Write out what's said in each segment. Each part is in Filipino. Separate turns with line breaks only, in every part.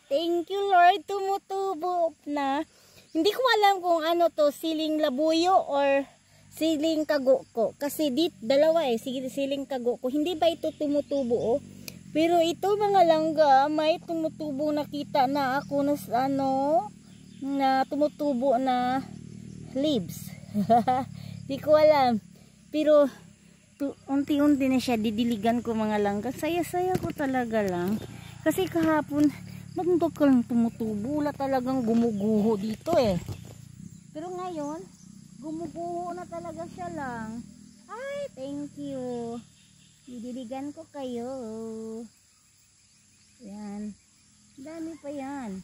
Thank you, Lord. Tumutubo na. Hindi ko alam kung ano to, siling labuyo or siling kaguko. Kasi dalawa siling kaguko. Hindi ba ito tumutubo, oh? Pero ito mga langga, may tumutubo, nakita na ako na na tumutubo na leaves. Di ko alam. Pero unti-unti na siya, didiligan ko mga langga. Saya-saya ko talaga lang. Kasi kahapon, magandang ka lang tumutubo. Wala talagang gumuguho dito eh. Pero ngayon, gumuguho na talaga siya lang. Ay, thank you. Didiligan ko kayo. Yan. Dami pa yan.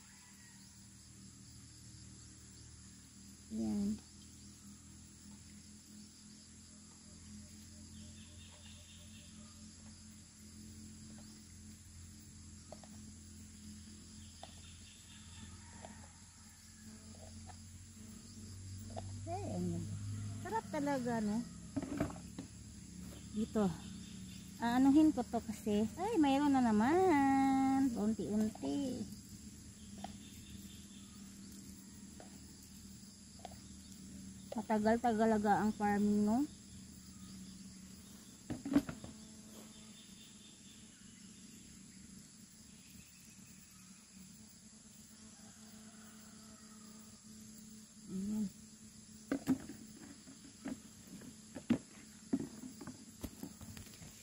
Yan. Sarap talaga, no? Dito. Anuhin ko to kasi. Ay, mayroon na naman. Unti-unti. Matagal-tagalaga ang farming, no?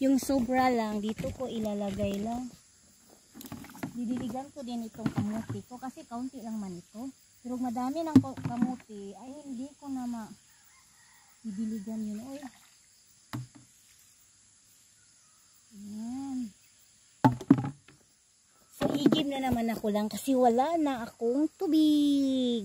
Yung sobra lang, dito ko ilalagay lang. Didiligan ko din itong kamuti ko kasi kaunti lang man ito. Pero madami ng kamuti, ay hindi ko na didiligan yun. Oy. Ayan. So, igib na naman ako lang kasi wala na akong tubig.